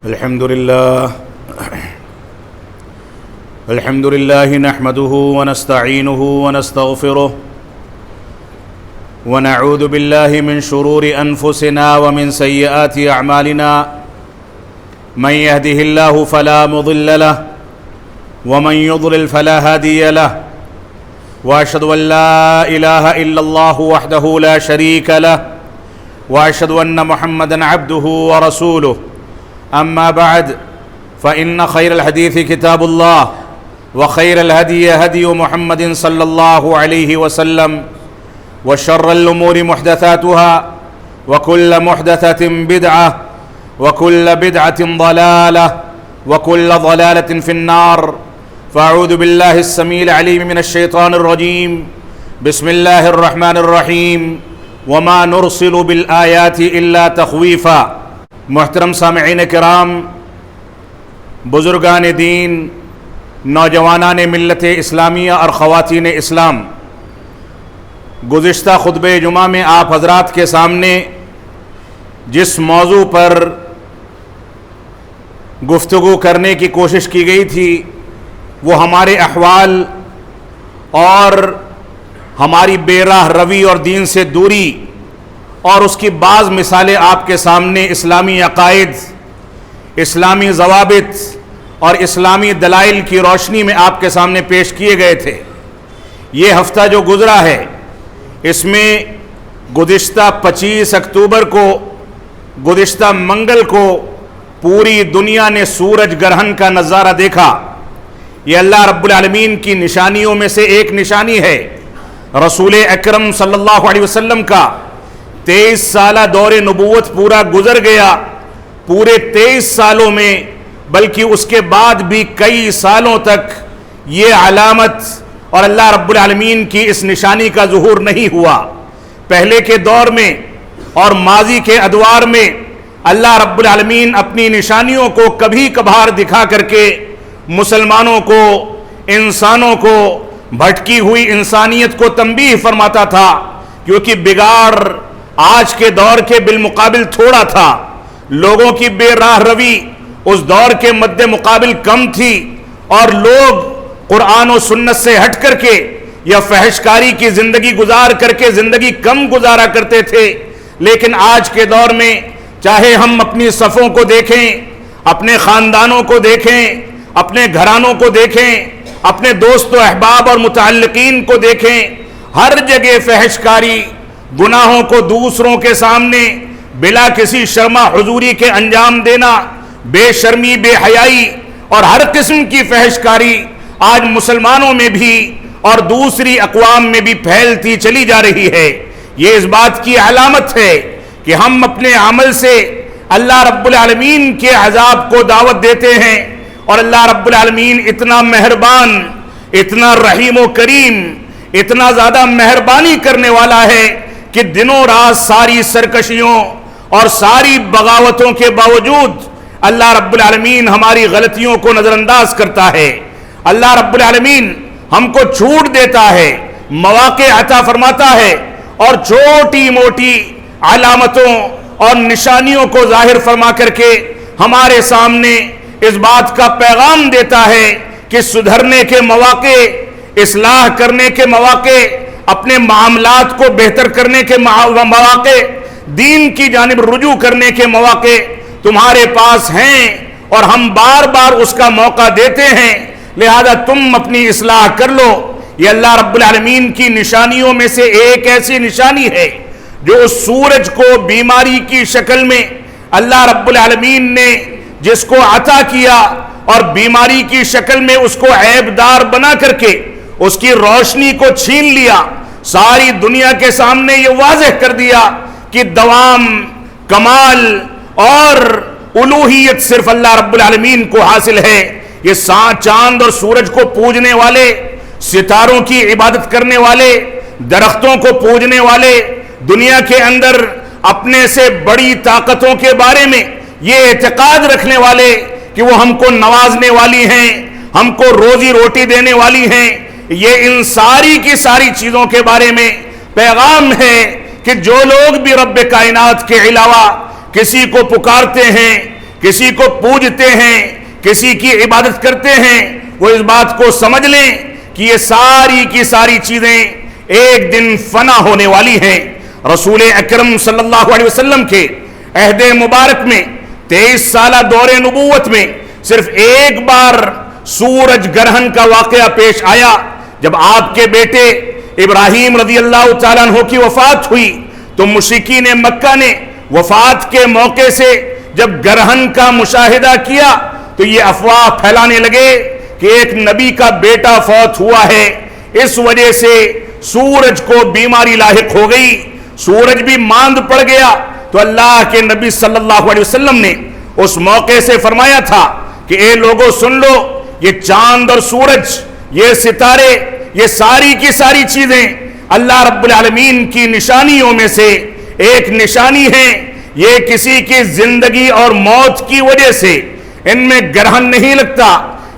الحمد لله نحمده ونستعينه ونستغفره ونعوذ بالله من شرور أنفسنا ومن سيئات أعمالنا من يهده الله فلا مضل له ومن يضلل فلا هادي له وأشهد أن لا إله إلا الله وحده لا شريك له وأشهد أن محمدًا عبده ورسوله أما بعد فإن خير الحديث كتاب الله وخير الهدي هدي محمد صلى الله عليه وسلم وشر الأمور محدثاتها وكل محدثة بدعة وكل بدعة ضلالة وكل ضلالة في النار فأعوذ بالله السميع العليم من الشيطان الرجيم بسم الله الرحمن الرحيم وما نرسل بالآيات إلا تخويفا۔ محترم سامعین کرام، بزرگان دین، نوجوانان ملت اسلامیہ اور خواتین اسلام، گزشتہ خطبہ جمعہ میں آپ حضرات کے سامنے جس موضوع پر گفتگو کرنے کی کوشش کی گئی تھی وہ ہمارے احوال اور ہماری بے راہ روی اور دین سے دوری اور اس کی بعض مثالیں آپ کے سامنے اسلامی عقائد، اسلامی ضوابط اور اسلامی دلائل کی روشنی میں آپ کے سامنے پیش کیے گئے تھے۔ یہ ہفتہ جو گزرا ہے اس میں گزشتہ 25 اکتوبر کو، گزشتہ منگل کو پوری دنیا نے سورج گرہن کا نظارہ دیکھا۔ یہ اللہ رب العالمین کی نشانیوں میں سے ایک نشانی ہے۔ رسول اکرم صلی اللہ علیہ وسلم کا 23 سالہ دور نبوت پورا گزر گیا۔ پورے 23 سالوں میں بلکہ اس کے بعد بھی کئی سالوں تک یہ علامت اور اللہ رب العالمین کی اس نشانی کا ظہور نہیں ہوا۔ پہلے کے دور میں اور ماضی کے ادوار میں اللہ رب العالمین اپنی نشانیوں کو کبھی کبھار دکھا کر کے مسلمانوں کو، انسانوں کو، بھٹکی ہوئی انسانیت کو تنبیہ فرماتا تھا، کیونکہ بگاڑ آج کے دور کے بالمقابل تھوڑا تھا۔ لوگوں کی بے راہ روی اس دور کے مد مقابل کم تھی اور لوگ قرآن و سنت سے ہٹ کر کے یا فحش کاری کی زندگی گزار کر کے زندگی کم گزارا کرتے تھے۔ لیکن آج کے دور میں چاہے ہم اپنی صفوں کو دیکھیں، اپنے خاندانوں کو دیکھیں، اپنے گھرانوں کو دیکھیں، اپنے دوست و احباب اور متعلقین کو دیکھیں، ہر جگہ فحش کاری، گناہوں کو دوسروں کے سامنے بلا کسی شرما حضوری کے انجام دینا، بے شرمی، بے حیائی اور ہر قسم کی فحش کاری آج مسلمانوں میں بھی اور دوسری اقوام میں بھی پھیلتی چلی جا رہی ہے۔ یہ اس بات کی علامت ہے کہ ہم اپنے عمل سے اللہ رب العالمین کے عذاب کو دعوت دیتے ہیں، اور اللہ رب العالمین اتنا مہربان، اتنا رحیم و کریم، اتنا زیادہ مہربانی کرنے والا ہے کہ دنوں رات ساری سرکشیوں اور ساری بغاوتوں کے باوجود اللہ رب العالمین ہماری غلطیوں کو نظر انداز کرتا ہے۔ اللہ رب العالمین ہم کو چھوٹ دیتا ہے، مواقع عطا فرماتا ہے اور چھوٹی موٹی علامتوں اور نشانیوں کو ظاہر فرما کر کے ہمارے سامنے اس بات کا پیغام دیتا ہے کہ سدھرنے کے مواقع، اصلاح کرنے کے مواقع، اپنے معاملات کو بہتر کرنے کے مواقع، دین کی جانب رجوع کرنے کے مواقع تمہارے پاس ہیں اور ہم بار بار اس کا موقع دیتے ہیں، لہذا تم اپنی اصلاح کر لو۔ یہ اللہ رب العالمین کی نشانیوں میں سے ایک ایسی نشانی ہے جو اس سورج کو بیماری کی شکل میں اللہ رب العالمین نے جس کو عطا کیا اور بیماری کی شکل میں اس کو عیب دار بنا کر کے اس کی روشنی کو چھین لیا، ساری دنیا کے سامنے یہ واضح کر دیا کہ دوام، کمال اور الوہیت صرف اللہ رب العالمین کو حاصل ہے۔ یہ چاند اور سورج کو پوجنے والے، ستاروں کی عبادت کرنے والے، درختوں کو پوجنے والے، دنیا کے اندر اپنے سے بڑی طاقتوں کے بارے میں یہ اعتقاد رکھنے والے کہ وہ ہم کو نوازنے والی ہیں، ہم کو روزی روٹی دینے والی ہیں، یہ ان ساری کی ساری چیزوں کے بارے میں پیغام ہے کہ جو لوگ بھی رب کائنات کے علاوہ کسی کو پکارتے ہیں کسی کو پوجتے ہیں، کسی کی عبادت کرتے ہیں، وہ اس بات کو سمجھ لیں کہ یہ ساری کی ساری چیزیں ایک دن فنا ہونے والی ہیں۔ رسول اکرم صلی اللہ علیہ وسلم کے عہد مبارک میں 23 سالہ دور نبوت میں صرف ایک بار سورج گرہن کا واقعہ پیش آیا، جب آپ کے بیٹے ابراہیم رضی اللہ تعالیٰ عنہ کی وفات ہوئی تو مشرکین مکہ نے وفات کے موقع سے جب گرہن کا مشاہدہ کیا تو یہ افواہ پھیلانے لگے کہ ایک نبی کا بیٹا فوت ہوا ہے، اس وجہ سے سورج کو بیماری لاحق ہو گئی، سورج بھی ماند پڑ گیا۔ تو اللہ کے نبی صلی اللہ علیہ وسلم نے اس موقع سے فرمایا تھا کہ اے لوگوں سن لو، یہ چاند اور سورج، یہ ستارے، یہ ساری کی ساری چیزیں اللہ رب العالمین کی نشانیوں میں سے ایک نشانی ہے۔ یہ کسی کی زندگی اور موت کی وجہ سے ان میں گرہن نہیں لگتا،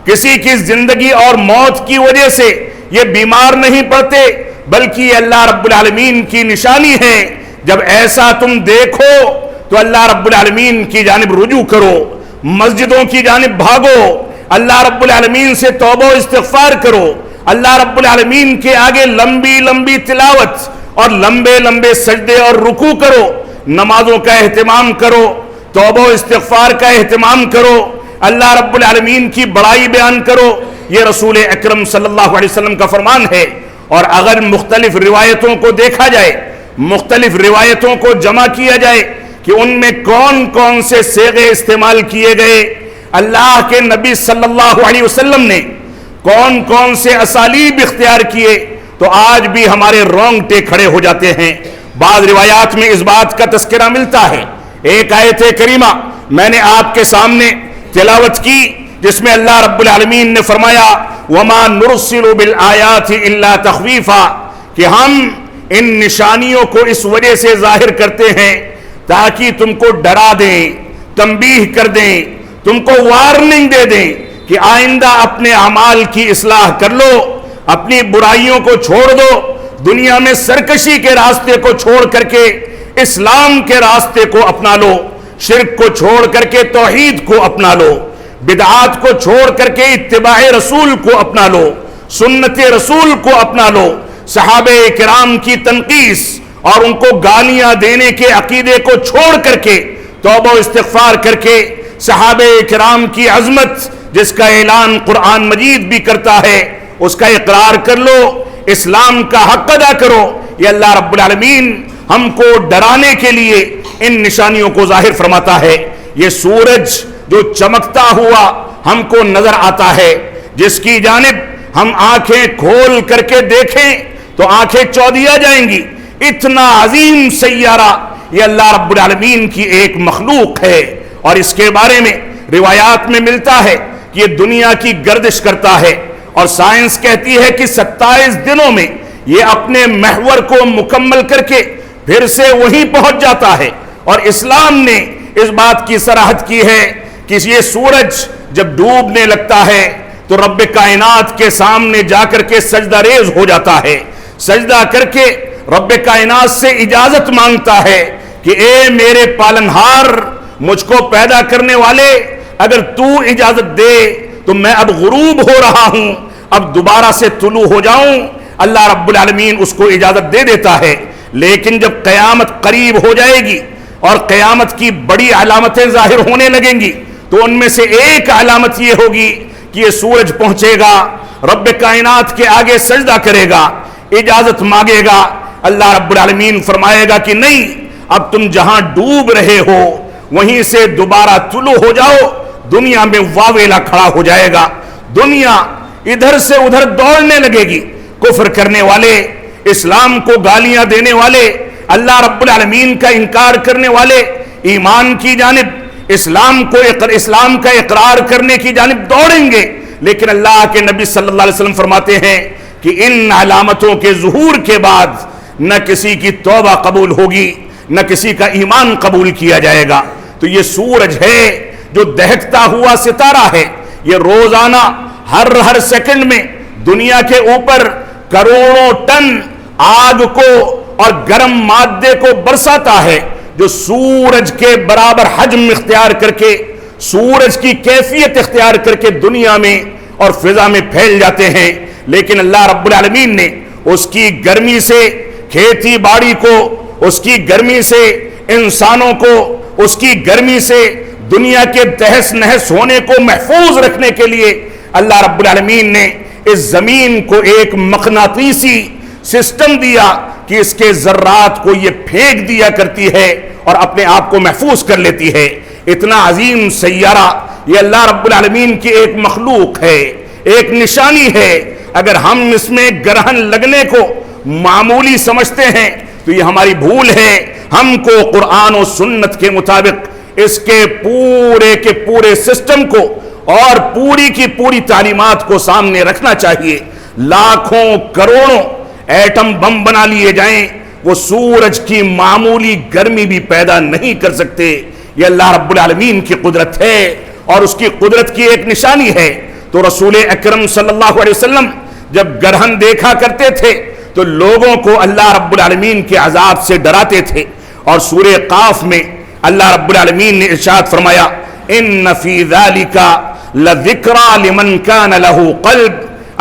کسی کی زندگی اور موت کی وجہ سے یہ بیمار نہیں پڑتے، بلکہ یہ اللہ رب العالمین کی نشانی ہے۔ جب ایسا تم دیکھو تو اللہ رب العالمین کی جانب رجوع کرو، مسجدوں کی جانب بھاگو، اللہ رب العالمین سے توبہ و استغفار کرو، اللہ رب العالمین کے آگے لمبی لمبی تلاوت اور لمبے لمبے سجدے اور رکوع کرو، نمازوں کا اہتمام کرو، توبہ و استغفار کا اہتمام کرو، اللہ رب العالمین کی بڑائی بیان کرو۔ یہ رسول اکرم صلی اللہ علیہ وسلم کا فرمان ہے۔ اور اگر مختلف روایتوں کو دیکھا جائے، مختلف روایتوں کو جمع کیا جائے کہ ان میں کون کون سے صیغے استعمال کیے گئے، اللہ کے نبی صلی اللہ علیہ وسلم نے کون کون سے اسالیب اختیار کیے، تو آج بھی ہمارے رونگٹے کھڑے ہو جاتے ہیں۔ بعض روایات میں اس بات کا تذکرہ ملتا ہے۔ ایک آیت کریمہ میں نے آپ کے سامنے تلاوت کی جس میں اللہ رب العالمین نے فرمایا وَمَا نُرْسِلُ بِالْآيَاتِ إِلَّا تَخْوِيفًا، کہ ہم ان نشانیوں کو اس وجہ سے ظاہر کرتے ہیں تاکہ تم کو ڈرا دیں، تنبیہ کر دیں، تم کو وارننگ دے دیں کہ آئندہ اپنے اعمال کی اصلاح کر لو، اپنی برائیوں کو چھوڑ دو، دنیا میں سرکشی کے راستے کو چھوڑ کر کے اسلام کے راستے کو اپنا لو، شرک کو چھوڑ کر کے توحید کو اپنا لو، بدعات کو چھوڑ کر کے اتباع رسول کو اپنا لو، سنت رسول کو اپنا لو، صحابہ کرام کی تنقیس اور ان کو گالیاں دینے کے عقیدے کو چھوڑ کر کے توبہ و استغفار کر کے صحابہ کرام کی عظمت جس کا اعلان قرآن مجید بھی کرتا ہے اس کا اقرار کر لو، اسلام کا حق ادا کرو۔ یہ اللہ رب العالمین ہم کو ڈرانے کے لیے ان نشانیوں کو ظاہر فرماتا ہے۔ یہ سورج جو چمکتا ہوا ہم کو نظر آتا ہے، جس کی جانب ہم آنکھیں کھول کر کے دیکھیں تو آنکھیں چودیا جائیں گی، اتنا عظیم سیارہ یہ اللہ رب العالمین کی ایک مخلوق ہے، اور اس کے بارے میں روایات میں ملتا ہے کہ یہ دنیا کی گردش کرتا ہے، اور سائنس کہتی ہے کہ 27 دنوں میں یہ اپنے محور کو مکمل کر کے پھر سے وہیں پہنچ جاتا ہے۔ اور اسلام نے اس بات کی صراحت کی ہے کہ یہ سورج جب ڈوبنے لگتا ہے تو رب کائنات کے سامنے جا کر کے سجدہ ریز ہو جاتا ہے، سجدہ کر کے رب کائنات سے اجازت مانگتا ہے کہ اے میرے پالنہار، مجھ کو پیدا کرنے والے، اگر تو اجازت دے تو میں اب غروب ہو رہا ہوں، اب دوبارہ سے طلوع ہو جاؤں۔ اللہ رب العالمین اس کو اجازت دے دیتا ہے، لیکن جب قیامت قریب ہو جائے گی اور قیامت کی بڑی علامتیں ظاہر ہونے لگیں گی تو ان میں سے ایک علامت یہ ہوگی کہ یہ سورج پہنچے گا، رب کائنات کے آگے سجدہ کرے گا، اجازت مانگے گا، اللہ رب العالمین فرمائے گا کہ نہیں، اب تم جہاں ڈوب رہے ہو وہیں سے دوبارہ طلوع ہو جاؤ۔ دنیا میں واویلا کھڑا ہو جائے گا، دنیا ادھر سے ادھر دوڑنے لگے گی، کفر کرنے والے، اسلام کو گالیاں دینے والے، اللہ رب العالمین کا انکار کرنے والے ایمان کی جانب، اسلام کا اقرار کرنے کی جانب دوڑیں گے، لیکن اللہ کے نبی صلی اللہ علیہ وسلم فرماتے ہیں کہ ان علامتوں کے ظہور کے بعد نہ کسی کی توبہ قبول ہوگی، نہ کسی کا ایمان قبول کیا جائے گا۔ تو یہ سورج ہے جو دہکتا ہوا ستارہ ہے، یہ روزانہ ہر سیکنڈ میں دنیا کے اوپر کروڑوں ٹن آگ کو اور گرم مادے کو برساتا ہے، جو سورج کے برابر حجم اختیار کر کے سورج کی کیفیت اختیار کر کے دنیا میں اور فضا میں پھیل جاتے ہیں، لیکن اللہ رب العالمین نے اس کی گرمی سے کھیتی باڑی کو، اس کی گرمی سے انسانوں کو، اس کی گرمی سے دنیا کے تہس نہس ہونے کو محفوظ رکھنے کے لیے اللہ رب العالمین نے اس زمین کو ایک مقناطیسی سسٹم دیا کہ اس کے ذرات کو یہ پھینک دیا کرتی ہے اور اپنے آپ کو محفوظ کر لیتی ہے۔ اتنا عظیم سیارہ یہ اللہ رب العالمین کی ایک مخلوق ہے، ایک نشانی ہے۔ اگر ہم اس میں گرہن لگنے کو معمولی سمجھتے ہیں تو یہ ہماری بھول ہے۔ ہم کو قرآن و سنت کے مطابق اس کے پورے سسٹم کو اور پوری کی پوری تعلیمات کو سامنے رکھنا چاہیے۔ لاکھوں کروڑوں ایٹم بم بنا لیے جائیں، وہ سورج کی معمولی گرمی بھی پیدا نہیں کر سکتے۔ یہ اللہ رب العالمین کی قدرت ہے اور اس کی قدرت کی ایک نشانی ہے۔ تو رسول اکرم صلی اللہ علیہ وسلم جب گرہن دیکھا کرتے تھے تو لوگوں کو اللہ رب العالمین کے عذاب سے ڈراتے تھے، اور سورہ قاف میں اللہ رب العالمین نے ارشاد فرمایا ان فی ذالک لذکری لمن کان لہ قلب۔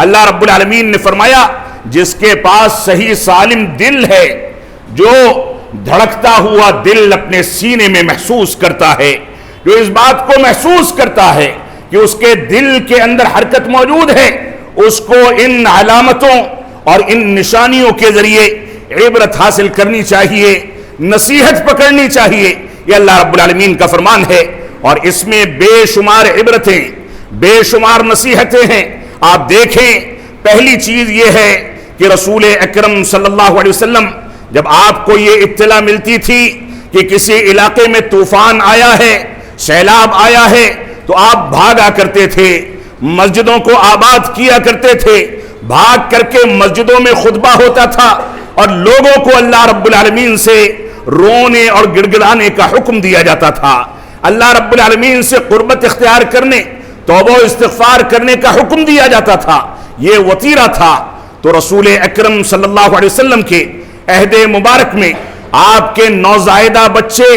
اللہ رب العالمین نے فرمایا جس کے پاس صحیح سالم دل ہے، جو دھڑکتا ہوا دل اپنے سینے میں محسوس کرتا ہے، جو اس بات کو محسوس کرتا ہے کہ اس کے دل کے اندر حرکت موجود ہے، اس کو ان علامتوں اور ان نشانیوں کے ذریعے عبرت حاصل کرنی چاہیے، نصیحت پکڑنی چاہیے۔ یہ اللہ رب العالمین کا فرمان ہے، اور اس میں بے شمار عبرتیں، بے شمار نصیحتیں ہیں۔ آپ دیکھیں، پہلی چیز یہ ہے کہ رسول اکرم صلی اللہ علیہ وسلم جب آپ کو یہ اطلاع ملتی تھی کہ کسی علاقے میں طوفان آیا ہے، سیلاب آیا ہے، تو آپ بھاگا کرتے تھے، مسجدوں کو آباد کیا کرتے تھے، بھاگ کر کے مسجدوں میں خطبہ ہوتا تھا اور لوگوں کو اللہ رب العالمین سے رونے اور گڑ گڑانے کا حکم دیا جاتا تھا، اللہ رب العالمین سے قربت اختیار کرنے، توبہ و استغفار کرنے کا حکم دیا جاتا تھا۔ یہ وتیرہ تھا۔ تو رسول اکرم صلی اللہ علیہ وسلم کے عہد مبارک میں آپ کے نوزائیدہ بچے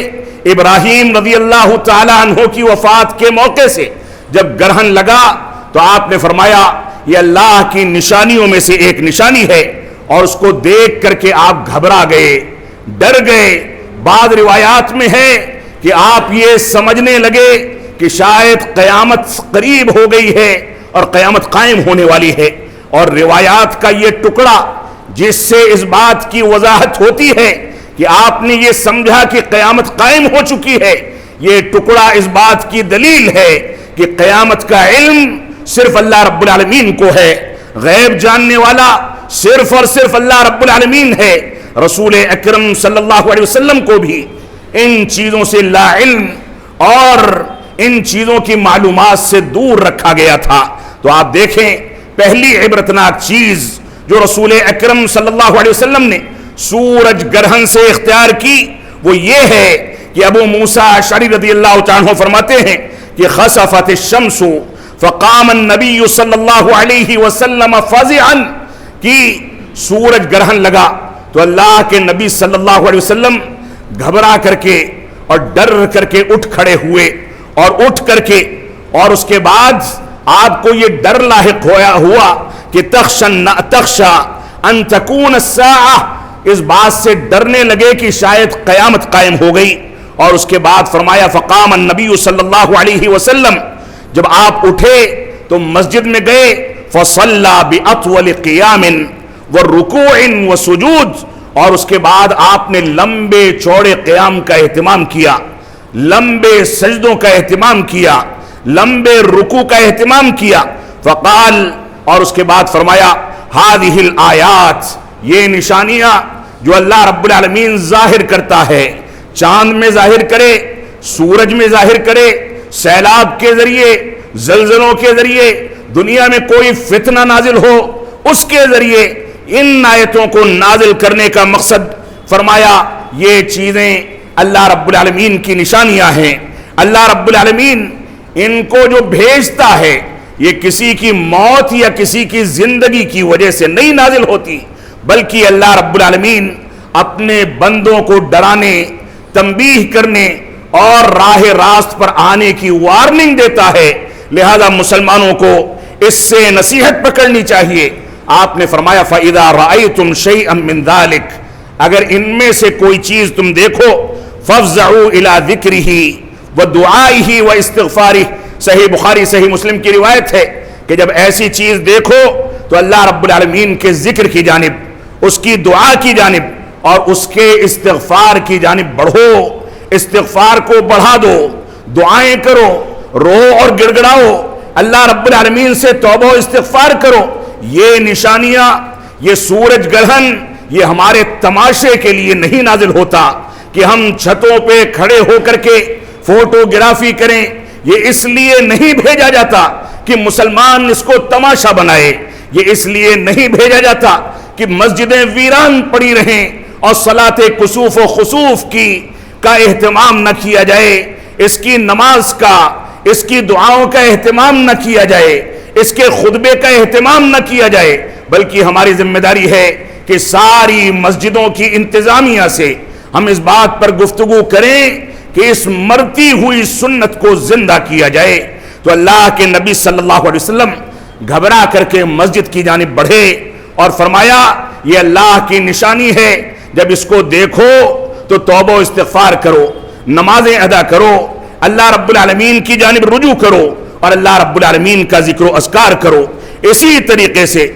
ابراہیم رضی اللہ تعالی عنہ کی وفات کے موقع سے جب گرہن لگا تو آپ نے فرمایا یہ اللہ کی نشانیوں میں سے ایک نشانی ہے، اور اس کو دیکھ کر کے آپ گھبرا گئے، ڈر گئے۔ بعض روایات میں ہے کہ آپ یہ سمجھنے لگے کہ شاید قیامت قریب ہو گئی ہے اور قیامت قائم ہونے والی ہے، اور روایات کا یہ ٹکڑا جس سے اس بات کی وضاحت ہوتی ہے کہ آپ نے یہ سمجھا کہ قیامت قائم ہو چکی ہے، یہ ٹکڑا اس بات کی دلیل ہے کہ قیامت کا علم صرف اللہ رب العالمین کو ہے، غیب جاننے والا صرف اور صرف اللہ رب العالمین ہے۔ رسول اکرم صلی اللہ علیہ وسلم کو بھی ان چیزوں سے لا علم اور ان چیزوں کی معلومات سے دور رکھا گیا تھا۔ تو آپ دیکھیں، پہلی عبرتناک چیز جو رسول اکرم صلی اللہ علیہ وسلم نے سورج گرہن سے اختیار کی وہ یہ ہے کہ ابو موسیٰ اشعری رضی اللہ عنہ فرماتے ہیں کہ خسفت الشمس فقام النبی صلی اللہ علیہ وسلم فزعا، کہ سورج گرہن لگا تو اللہ کے نبی صلی اللہ علیہ وسلم گھبرا کر کے اور ڈر کر کے اٹھ کھڑے ہوئے، اور اٹھ کر کے اور اس کے بعد آپ کو یہ ڈر لاحق ہوا کہ تخشى ان تکون الساعہ، اس بات سے ڈرنے لگے کہ شاید قیامت قائم ہو گئی۔ اور اس کے بعد فرمایا فقام النبی صلی اللہ علیہ وسلم، جب آپ اٹھے تو مسجد میں گئے، فصلى بأطول قیام ورکوع وسجود، اور اس کے بعد آپ نے لمبے چوڑے قیام کا اہتمام کیا، لمبے سجدوں کا اہتمام کیا، لمبے رکوع کا اہتمام کیا۔ فقال، اور اس کے بعد فرمایا هذه الآیات، یہ نشانیاں جو اللہ رب العالمین ظاہر کرتا ہے، چاند میں ظاہر کرے، سورج میں ظاہر کرے، سیلاب کے ذریعے، زلزلوں کے ذریعے، دنیا میں کوئی فتنہ نازل ہو اس کے ذریعے ان آیتوں کو نازل کرنے کا مقصد فرمایا یہ چیزیں اللہ رب العالمین کی نشانیاں ہیں۔ اللہ رب العالمین ان کو جو بھیجتا ہے یہ کسی کی موت یا کسی کی زندگی کی وجہ سے نہیں نازل ہوتی، بلکہ اللہ رب العالمین اپنے بندوں کو ڈرانے، تنبیہ کرنے اور راہ راست پر آنے کی وارننگ دیتا ہے، لہذا مسلمانوں کو اس سے نصیحت پکڑنی چاہیے۔ آپ نے فرمایا فَإِذَا رَأَيْتُمْ شَيْئًا مِّن ذَلِكَ، اگر ان میں سے کوئی چیز تم دیکھو، فَافْزَعُوا إِلَى ذِكْرِهِ وَدُعَائِهِ وَإِسْتِغْفَارِهِ، صحیح بخاری صحیح مسلم کی روایت ہے کہ جب ایسی چیز دیکھو تو اللہ رب العالمین کے ذکر کی جانب، اس کی دعا کی جانب اور اس کے استغفار کی جانب بڑھو، استغفار کو بڑھا دو، دعائیں کرو، رو اور گڑ گڑاؤ، اللہ رب العالمین سے توبہ و استغفار کرو۔ یہ نشانیاں، یہ سورج گرہن، یہ ہمارے تماشے کے لیے نہیں نازل ہوتا کہ ہم چھتوں پہ کھڑے ہو کر کے فوٹوگرافی کریں، یہ اس لیے نہیں بھیجا جاتا کہ مسلمان اس کو تماشا بنائے، یہ اس لیے نہیں بھیجا جاتا کہ مسجدیں ویران پڑی رہیں اور صلاۃ کسوف و خسوف کا اہتمام نہ کیا جائے، اس کی نماز کا، اس کی دعاؤں کا اہتمام نہ کیا جائے، اس کے خطبے کا اہتمام نہ کیا جائے، بلکہ ہماری ذمہ داری ہے کہ ساری مسجدوں کی انتظامیہ سے ہم اس بات پر گفتگو کریں کہ اس مرتی ہوئی سنت کو زندہ کیا جائے۔ تو اللہ کے نبی صلی اللہ علیہ وسلم گھبرا کر کے مسجد کی جانب بڑھے اور فرمایا یہ اللہ کی نشانی ہے، جب اس کو دیکھو تو توبہ و استغفار کرو، نمازیں ادا کرو، اللہ رب العالمین کی جانب رجوع کرو اور اللہ رب العالمین کا ذکر و اذکار کرو۔ اسی طریقے سے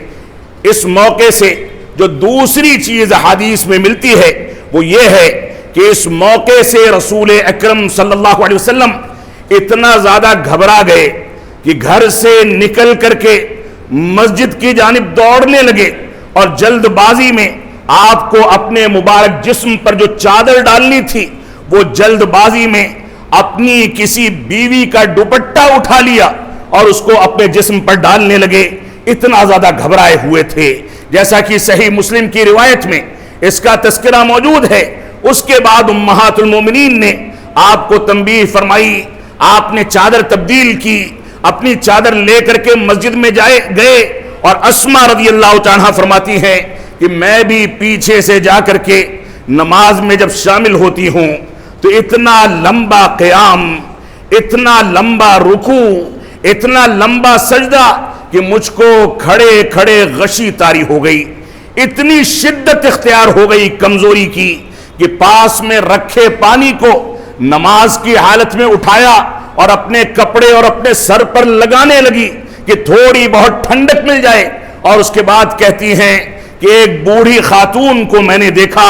اس موقع سے جو دوسری چیز حدیث میں ملتی ہے وہ یہ ہے کہ اس موقع سے رسول اکرم صلی اللہ علیہ وسلم اتنا زیادہ گھبرا گئے کہ گھر سے نکل کر کے مسجد کی جانب دوڑنے لگے، اور جلد بازی میں آپ کو اپنے مبارک جسم پر جو چادر ڈالنی تھی وہ جلد بازی میں اپنی کسی بیوی کا دوپٹہ اٹھا لیا اور اس کو اپنے جسم پر ڈالنے لگے، اتنا زیادہ گھبرائے ہوئے تھے، جیسا کہ صحیح مسلم کی روایت میں اس کا تذکرہ موجود ہے۔ اس کے بعد امہات المومنین نے آپ کو تنبیہ فرمائی، آپ نے چادر تبدیل کی، اپنی چادر لے کر کے مسجد میں گئے، اور اسما رضی اللہ تعالیٰ فرماتی ہیں کہ میں بھی پیچھے سے جا کر کے نماز میں جب شامل ہوتی ہوں تو اتنا لمبا قیام، اتنا لمبا رکوع، اتنا لمبا سجدہ کہ مجھ کو کھڑے کھڑے غشی طاری ہو گئی، اتنی شدت اختیار ہو گئی کمزوری کی کہ پاس میں رکھے پانی کو نماز کی حالت میں اٹھایا اور اپنے کپڑے اور اپنے سر پر لگانے لگی کہ تھوڑی بہت ٹھنڈک مل جائے، اور اس کے بعد کہتی ہیں کہ ایک بوڑھی خاتون کو میں نے دیکھا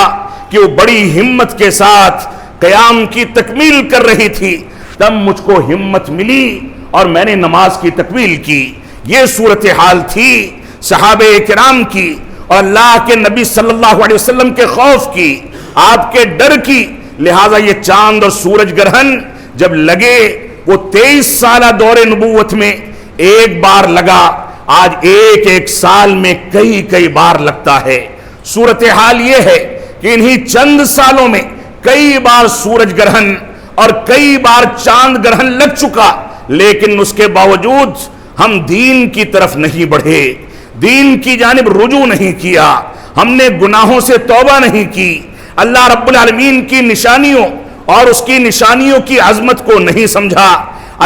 کہ وہ بڑی ہمت کے ساتھ قیام کی تکمیل کر رہی تھی، تب مجھ کو ہمت ملی اور میں نے نماز کی تکمیل کی۔ یہ صورتحال تھی صحابہ کرام کی اور اللہ کے نبی صلی اللہ علیہ وسلم کے خوف کی، آپ کے ڈر کی، لہٰذا یہ چاند اور سورج گرہن جب لگے، وہ 23 سالہ دور نبوت میں ایک بار لگا، آج ایک سال میں کئی بار لگتا ہے۔ صورتحال یہ ہے کہ انہی چند سالوں میں کئی بار سورج گرہن اور کئی بار چاند گرہن لگ چکا، لیکن اس کے باوجود ہم دین کی طرف نہیں بڑھے، دین کی جانب رجوع نہیں کیا، ہم نے گناہوں سے توبہ نہیں کی، اللہ رب العالمین کی نشانیوں اور اس کی نشانیوں کی عظمت کو نہیں سمجھا،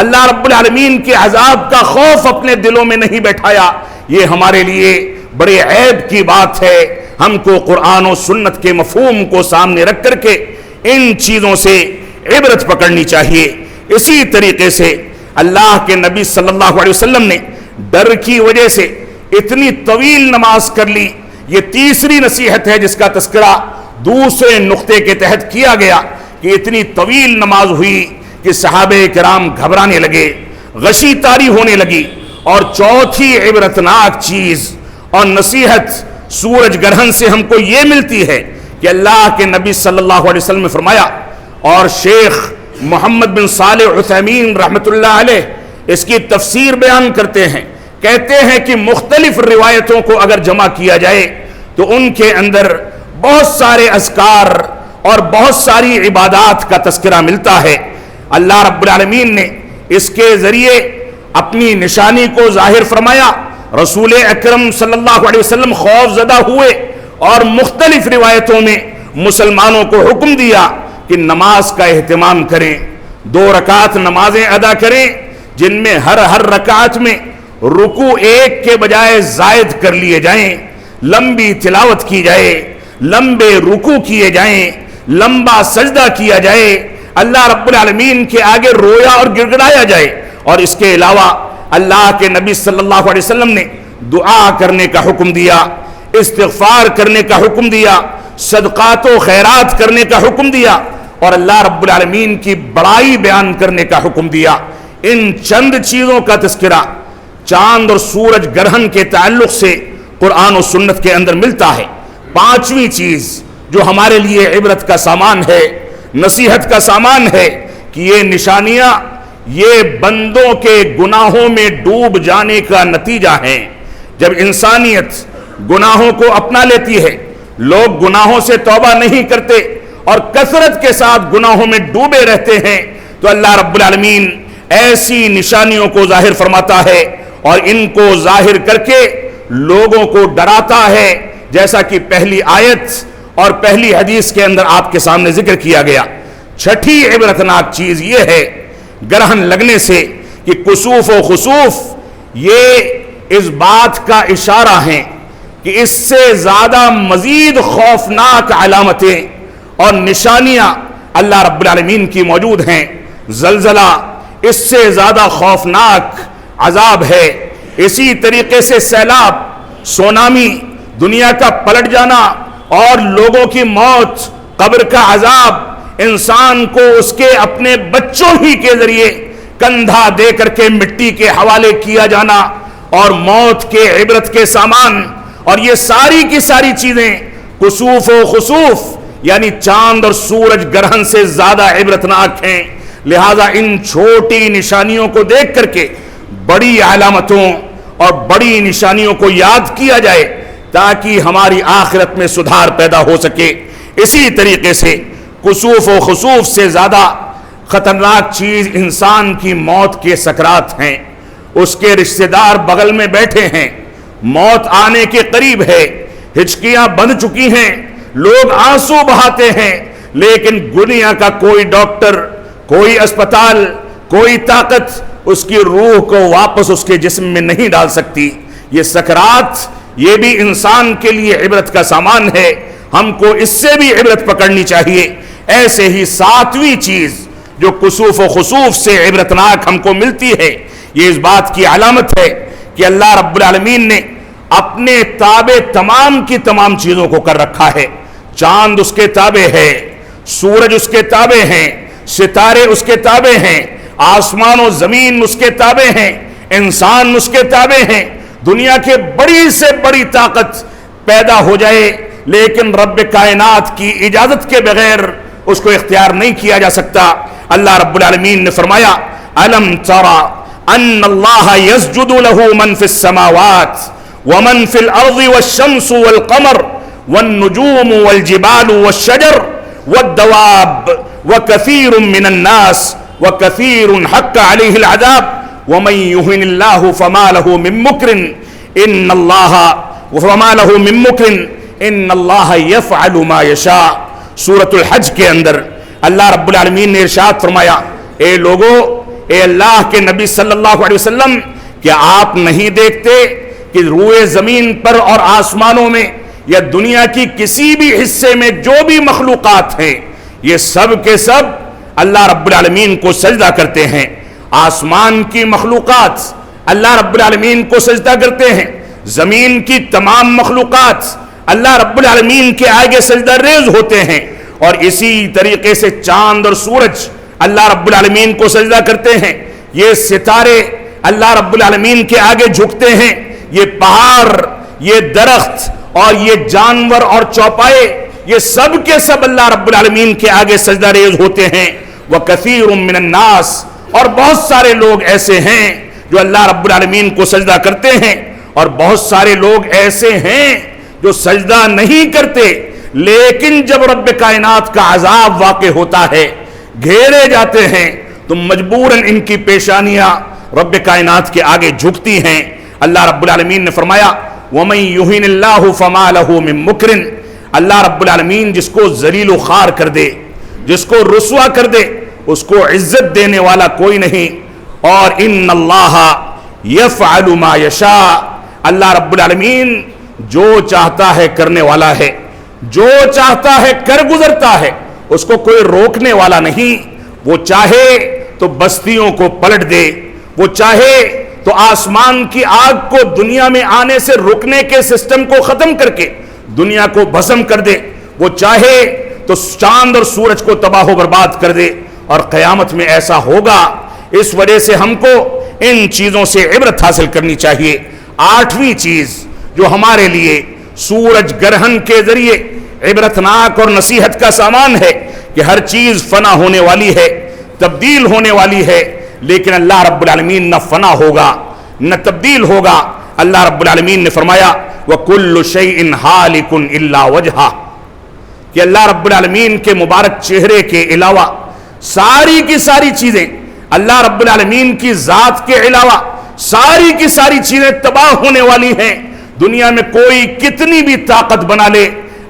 اللہ رب العالمین کے عذاب کا خوف اپنے دلوں میں نہیں بیٹھایا۔ یہ ہمارے لیے بڑے عیب کی بات ہے۔ ہم کو قرآن و سنت کے مفہوم کو سامنے رکھ کر کے ان چیزوں سے عبرت پکڑنی چاہیے۔ اسی طریقے سے اللہ کے نبی صلی اللہ علیہ وسلم نے ڈر کی وجہ سے اتنی طویل نماز کر لی۔ یہ تیسری نصیحت ہے جس کا تذکرہ دوسرے نقطے کے تحت کیا گیا کہ اتنی طویل نماز ہوئی کہ صحابہ کرام گھبرانے لگے، غشی طاری ہونے لگی۔ اور چوتھی عبرتناک چیز اور نصیحت سورج گرہن سے ہم کو یہ ملتی ہے کہ اللہ کے نبی صلی اللہ علیہ وسلم نے فرمایا، اور شیخ محمد بن صالح عثیمین رحمۃ اللہ علیہ اس کی تفسیر بیان کرتے ہیں، کہتے ہیں کہ مختلف روایتوں کو اگر جمع کیا جائے تو ان کے اندر بہت سارے اذکار اور بہت ساری عبادات کا تذکرہ ملتا ہے۔ اللہ رب العالمین نے اس کے ذریعے اپنی نشانی کو ظاہر فرمایا، رسول اکرم صلی اللہ علیہ وسلم خوف زدہ ہوئے اور مختلف روایتوں میں مسلمانوں کو حکم دیا کہ نماز کا اہتمام کریں، 2 رکعت نمازیں ادا کریں جن میں ہر رکعت میں رکوع ایک کے بجائے زائد کر لیے جائیں، لمبی تلاوت کی جائے، لمبے رکوع کیے جائیں، لمبا سجدہ کیا جائے، اللہ رب العالمین کے آگے رویا اور گڑ گڑایا جائے۔ اور اس کے علاوہ اللہ کے نبی صلی اللہ علیہ وسلم نے دعا کرنے کا حکم دیا، استغفار کرنے کا حکم دیا، صدقات و خیرات کرنے کا حکم دیا، اور اللہ رب العالمین کی بڑائی بیان کرنے کا حکم دیا۔ ان چند چیزوں کا تذکرہ چاند اور سورج گرہن کے تعلق سے قرآن و سنت کے اندر ملتا ہے۔ 5ویں چیز جو ہمارے لیے عبرت کا سامان ہے، نصیحت کا سامان ہے، کہ یہ نشانیاں یہ بندوں کے گناہوں میں ڈوب جانے کا نتیجہ ہیں۔ جب انسانیت گناہوں کو اپنا لیتی ہے، لوگ گناہوں سے توبہ نہیں کرتے اور کثرت کے ساتھ گناہوں میں ڈوبے رہتے ہیں، تو اللہ رب العالمین ایسی نشانیوں کو ظاہر فرماتا ہے اور ان کو ظاہر کر کے لوگوں کو ڈراتا ہے، جیسا کہ پہلی آیت اور پہلی حدیث کے اندر آپ کے سامنے ذکر کیا گیا۔ 6ٹھی عبرتناک چیز یہ ہے گرہن لگنے سے کہ کسوف و خسوف یہ اس بات کا اشارہ ہیں کہ اس سے زیادہ مزید خوفناک علامتیں اور نشانیاں اللہ رب العالمین کی موجود ہیں۔ زلزلہ اس سے زیادہ خوفناک عذاب ہے، اسی طریقے سے سیلاب، سونامی، دنیا کا پلٹ جانا اور لوگوں کی موت، قبر کا عذاب، انسان کو اس کے اپنے بچوں ہی کے ذریعے کندھا دے کر کے مٹی کے حوالے کیا جانا اور موت کے عبرت کے سامان، اور یہ ساری کی ساری چیزیں کسوف و خسوف یعنی چاند اور سورج گرہن سے زیادہ عبرتناک ہیں۔ لہذا ان چھوٹی نشانیوں کو دیکھ کر کے بڑی علامتوں اور بڑی نشانیوں کو یاد کیا جائے تاکہ ہماری آخرت میں سدھار پیدا ہو سکے۔ اسی طریقے سے کسوف و خسوف سے زیادہ خطرناک چیز انسان کی موت کے سکرات ہیں۔ اس کے رشتہ دار بغل میں بیٹھے ہیں، موت آنے کے قریب ہے، ہچکیاں بند چکی ہیں، لوگ آنسو بہاتے ہیں، لیکن دنیا کا کوئی ڈاکٹر، کوئی اسپتال، کوئی طاقت اس کی روح کو واپس اس کے جسم میں نہیں ڈال سکتی۔ یہ سکرات یہ بھی انسان کے لیے عبرت کا سامان ہے، ہم کو اس سے بھی عبرت پکڑنی چاہیے۔ ایسے ہی 7ویں چیز جو کسوف و خسوف سے عبرتناک ہم کو ملتی ہے، یہ اس بات کی علامت ہے کہ اللہ رب العالمین نے اپنے تابع تمام کی تمام چیزوں کو کر رکھا ہے۔ چاند اس کے تابع ہے، سورج اس کے تابع ہیں، ستارے اس کے تابع ہیں، آسمان و زمین اس کے تابع ہیں، انسان اس کے تابع ہیں۔ دنیا کے بڑی سے بڑی طاقت پیدا ہو جائے لیکن رب کائنات کی اجازت کے بغیر اس کو اختیار نہیں کیا جا سکتا۔ اللہ رب العالمین نے فرمایا أَلَمْ تَرَ أَنَّ اللَّهَ يَسْجُدُ لَهُ مَنْ فِي السَّمَاوَاتِ وَمَنْ فِي الْأَرْضِ وَالشَّمْسُ وَالْقَمَرُ وَالنُّجُومُ وَالْجِبَالُ وَالشَّجَرُ وَالدَّوَابُ وَكَثِيرٌ مِّنَ النَّاسِ وَكَثِيرٌ حَقَّ عَلَيْهِ الْعَذَابُ وَمَن يُهِنِ اللَّهُ فَمَا لَهُ مِن مُّكْرٍ إِنَّ اللَّهَ يَفْعَلُ مَا يَشَاءُ۔ سورۃ الحج کے اندر اللہ رب العالمین نے ارشاد فرمایا، اے لوگو، اے اللہ کے نبی صلی اللہ علیہ وسلم، کیا آپ نہیں دیکھتے کہ روئے زمین پر اور آسمانوں میں یا دنیا کی کسی بھی حصے میں جو بھی مخلوقات ہیں یہ سب کے سب اللہ رب العالمین کو سجدہ کرتے ہیں۔ آسمان کی مخلوقات اللہ رب العالمین کو سجدہ کرتے ہیں، زمین کی تمام مخلوقات اللہ رب العالمین کے آگے سجدہ ریز ہوتے ہیں، اور اسی طریقے سے چاند اور سورج اللہ رب العالمین کو سجدہ کرتے ہیں، یہ ستارے اللہ رب العالمین کے آگے جھکتے ہیں، یہ پہاڑ، یہ درخت اور یہ جانور اور چوپائے یہ سب کے سب اللہ رب العالمین کے آگے سجدہ ریز ہوتے ہیں۔ وَكَثِيرٌ مِّنَ النَّاسِ، اور بہت سارے لوگ ایسے ہیں جو اللہ رب العالمین کو سجدہ کرتے ہیں، اور بہت سارے لوگ ایسے ہیں جو سجدہ نہیں کرتے، لیکن جب رب کائنات کا عذاب واقع ہوتا ہے، گھیرے جاتے ہیں، تو مجبوراً ان کی پیشانیاں رب کائنات کے آگے جھکتی ہیں۔ اللہ رب العالمین نے فرمایا وَمَن يُهِنِ اللَّهُ فَمَا لَهُ مِن مُّكْرٍ، اللہ رب العالمین جس کو ذلیل و خوار کر دے، جس کو رسوا کر دے، اس کو عزت دینے والا کوئی نہیں. اور ان اللہ یفعل ما یشاء، اللہ رب العالمین جو چاہتا ہے کرنے والا ہے، جو چاہتا ہے کر گزرتا ہے، اس کو کوئی روکنے والا نہیں. وہ چاہے تو بستیوں کو پلٹ دے، وہ چاہے تو آسمان کی آگ کو دنیا میں آنے سے رکنے کے سسٹم کو ختم کر کے دنیا کو بھسم کر دے، وہ چاہے تو چاند اور سورج کو تباہ و برباد کر دے، اور قیامت میں ایسا ہوگا. اس وجہ سے ہم کو ان چیزوں سے عبرت حاصل کرنی چاہیے. 8ویں چیز جو ہمارے لیے سورج گرہن کے ذریعے عبرتناک اور نصیحت کا سامان ہے کہ ہر چیز فنا ہونے والی ہے، تبدیل ہونے والی ہے، لیکن اللہ رب العالمین نہ فنا ہوگا نہ تبدیل ہوگا. اللہ رب العالمین نے فرمایا وَكُلُّ شَيْءٍ هَالِكٌ إِلَّا وَجْهَهُ، کہ اللہ رب العالمین کے مبارک چہرے کے علاوہ ساری کی ساری چیزیں، اللہ رب العالمین کی ذات کے علاوہ ساری کی ساری چیزیں تباہ ہونے والی ہیں. دنیا میں کوئی کتنی بھی طاقت بنا لے،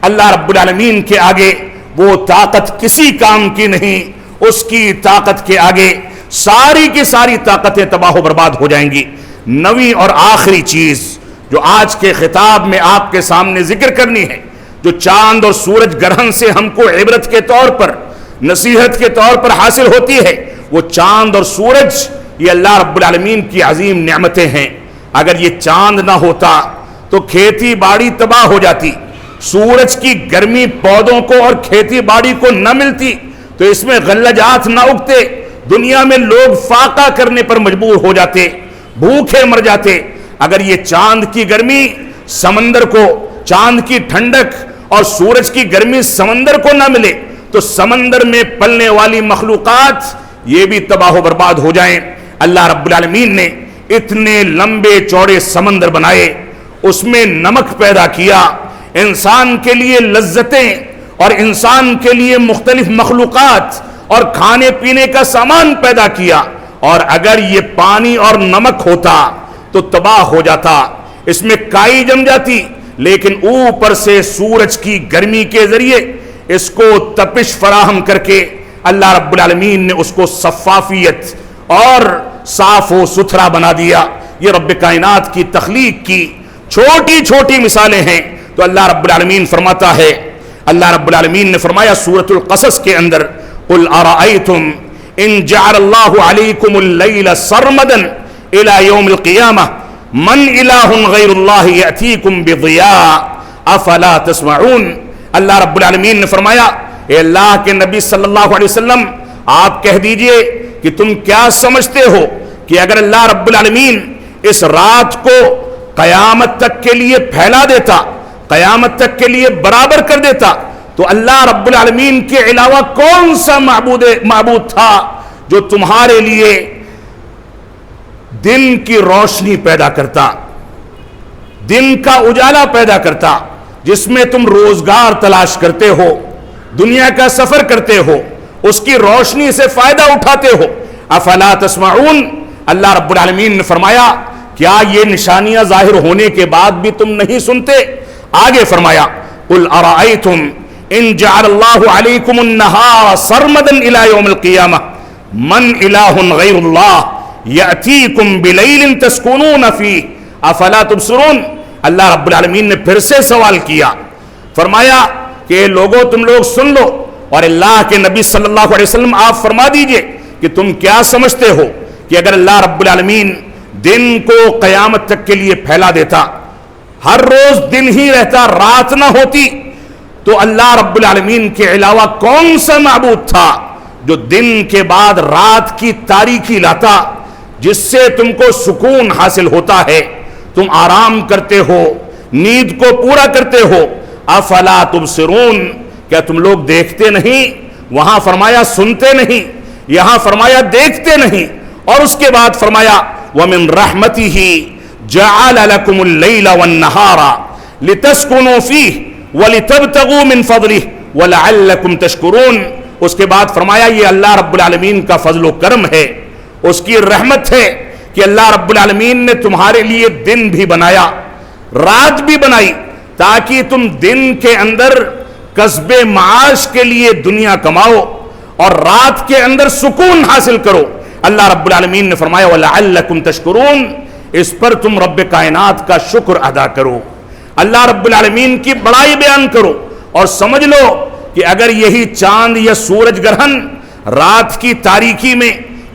اللہ رب العالمین کے آگے وہ طاقت کسی کام کی نہیں. اس کی طاقت کے آگے ساری کی ساری طاقتیں تباہ و برباد ہو جائیں گی. 9ویں اور آخری چیز جو آج کے خطاب میں آپ کے سامنے ذکر کرنی ہے، جو چاند اور سورج گرہن سے ہم کو عبرت کے طور پر، نصیحت کے طور پر حاصل ہوتی ہے، وہ چاند اور سورج یہ اللہ رب العالمین کی عظیم نعمتیں ہیں. اگر یہ چاند نہ ہوتا تو کھیتی باڑی تباہ ہو جاتی، سورج کی گرمی پودوں کو اور کھیتی باڑی کو نہ ملتی تو اس میں غلجات نہ اگتے، دنیا میں لوگ فاقہ کرنے پر مجبور ہو جاتے، بھوکے مر جاتے. اگر یہ چاند کی گرمی سمندر کو، چاند کی ٹھنڈک اور سورج کی گرمی سمندر کو نہ ملے تو سمندر میں پلنے والی مخلوقات یہ بھی تباہ و برباد ہو جائیں. اللہ رب العالمین نے اتنے لمبے چوڑے سمندر بنائے، اس میں نمک پیدا کیا، انسان کے لیے لذتیں اور انسان کے لیے مختلف مخلوقات اور کھانے پینے کا سامان پیدا کیا. اور اگر یہ پانی اور نمک ہوتا تو تباہ ہو جاتا، اس میں کائی جم جاتی. لیکن اوپر سے سورج کی گرمی کے ذریعے اس کو تپش فراہم کر کے اللہ رب العالمین نے اس کو شفافیت اور صاف و ستھرا بنا دیا. یہ رب کائنات کی تخلیق کی چھوٹی چھوٹی مثالیں ہیں. تو اللہ رب العالمین فرماتا ہے، اللہ رب العالمین نے فرمایا سورۃ القصص کے اندر قُلْ أَرَأَيْتُمْ إِنْ جَعَلَ اللَّهُ عَلَيْكُمُ اللَّيْلَ سَرْمَدًا إِلَى يَوْمِ الْقِيَامَةِ مَنْ إِلَٰهٌ غَيْرُ اللَّهِ يَأْتِيكُمْ بِضِيَاءٍ أَفَلَا تَسْمَعُونَ. اللہ رب العالمین نے فرمایا اے اللہ کے نبی صلی اللہ علیہ وسلم، آپ کہہ دیجئے کہ تم کیا سمجھتے ہو کہ اگر اللہ رب العالمین اس رات کو قیامت تک کے لیے پھیلا دیتا، قیامت تک کے لیے برابر کر دیتا، تو اللہ رب العالمین کے علاوہ کون سا معبود تھا جو تمہارے لیے دن کی روشنی پیدا کرتا، دن کا اجالا پیدا کرتا، جس میں تم روزگار تلاش کرتے ہو، دنیا کا سفر کرتے ہو، اس کی روشنی سے فائدہ اٹھاتے ہو. افلا تسمعون. اللہ رب العالمین نے فرمایا کیا یہ نشانیاں ظاہر ہونے کے بعد بھی تم نہیں سنتے؟ آگے فرمایا قُلْ أَرَأَيْتُمْ إِنْ جَعَلَ اللَّهُ عَلَيْكُمُ النَّهَارَ سَرْمَدًا إِلَى يَوْمِ الْقِيَامَةِ مَنْ إِلَٰهٌ غَيْرُ اللَّهِ يَأْتِيكُمْ بِلَيْلٍ تَسْكُنُونَ فِيهِ أَفَلَا تُبْصِرُونَ. اللہ رب العالمین نے پھر سے سوال کیا، فرمایا کہ لوگوں تم لوگ سن لو، اور اللہ کے نبی صلی اللہ علیہ وسلم آپ فرما دیجئے کہ تم کیا سمجھتے ہو کہ اگر اللہ رب العالمین دن کو قیامت تک کے لیے پھیلا دیتا، ہر روز دن ہی رہتا، رات نہ ہوتی، تو اللہ رب العالمین کے علاوہ کون سا معبود تھا جو دن کے بعد رات کی تاریکی لاتا، جس سے تم کو سکون حاصل ہوتا ہے، تم آرام کرتے ہو، نیند کو پورا کرتے ہو. افلا تبصرون. کیا تم لوگ دیکھتے نہیں؟ وہاں فرمایا سنتے نہیں، یہاں فرمایا دیکھتے نہیں. اور اس کے بعد فرمایا وَمِن رَحْمَتِهِ جَعَلَ لَكُمُ اللَّيْلَ وَالنَّهَارَ لِتَسْكُنُوا فِيهِ وَلِتَبْتَغُوا مِن فَضْلِهِ وَلَعَلَّكُمْ تَشْكُرُونَ. اس کے بعد فرمایا یہ اللہ رب العالمین کا فضل و کرم ہے، اس کی رحمت ہے کہ اللہ رب العالمین نے تمہارے لیے دن بھی بنایا، رات بھی بنائی، تاکہ تم دن کے اندر کسب معاش کے لیے دنیا کماؤ، اور رات کے اندر سکون حاصل کرو. اللہ رب العالمین نے فرمایا وَلَعَلَّكُمْ تَشْكُرُونَ، اس پر تم رب کائنات کا شکر ادا کرو، اللہ رب العالمین کی بڑائی بیان کرو. اور سمجھ لو کہ اگر یہی چاند یا سورج گرہن رات کی تاریکی میں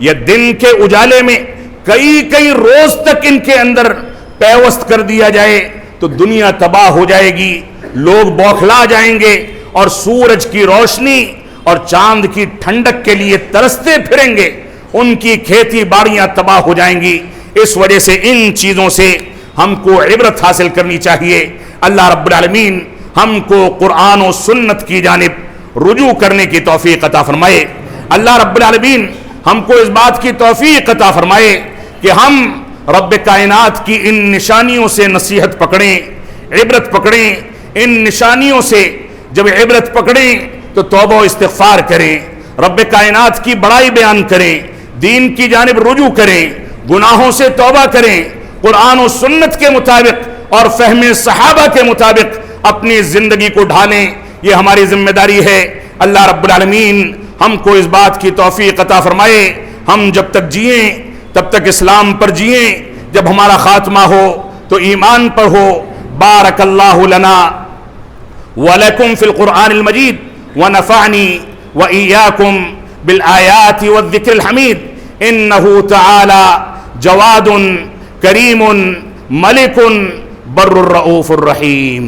یا دن کے اجالے میں کئی روز تک ان کے اندر پیوست کر دیا جائے تو دنیا تباہ ہو جائے گی، لوگ بوکھلا جائیں گے اور سورج کی روشنی اور چاند کی ٹھنڈک کے لیے ترستے پھریں گے، ان کی کھیتی باڑیاں تباہ ہو جائیں گی. اس وجہ سے ان چیزوں سے ہم کو عبرت حاصل کرنی چاہیے. اللہ رب العالمین ہم کو قرآن و سنت کی جانب رجوع کرنے کی توفیق عطا فرمائے. اللہ رب العالمین ہم کو اس بات کی توفیق عطا فرمائے کہ ہم رب کائنات کی ان نشانیوں سے نصیحت پکڑیں، عبرت پکڑیں. ان نشانیوں سے جب عبرت پکڑیں تو توبہ و استغفار کریں، رب کائنات کی بڑائی بیان کریں، دین کی جانب رجوع کریں، گناہوں سے توبہ کریں، قرآن و سنت کے مطابق اور فہم صحابہ کے مطابق اپنی زندگی کو ڈھالیں. یہ ہماری ذمہ داری ہے. اللہ رب العالمین ہم کو اس بات کی توفیق عطا فرمائے ہم جب تک جئیں تب تک اسلام پر جئیں، جب ہمارا خاتمہ ہو تو ایمان پر ہو. بارک اللہ لنا ولکم فی القرآن المجید ونفعنی وإیاکم بالآیات والذکر الحمید انہ تعالی جواد کریم ملک بر الرؤوف الرحیم.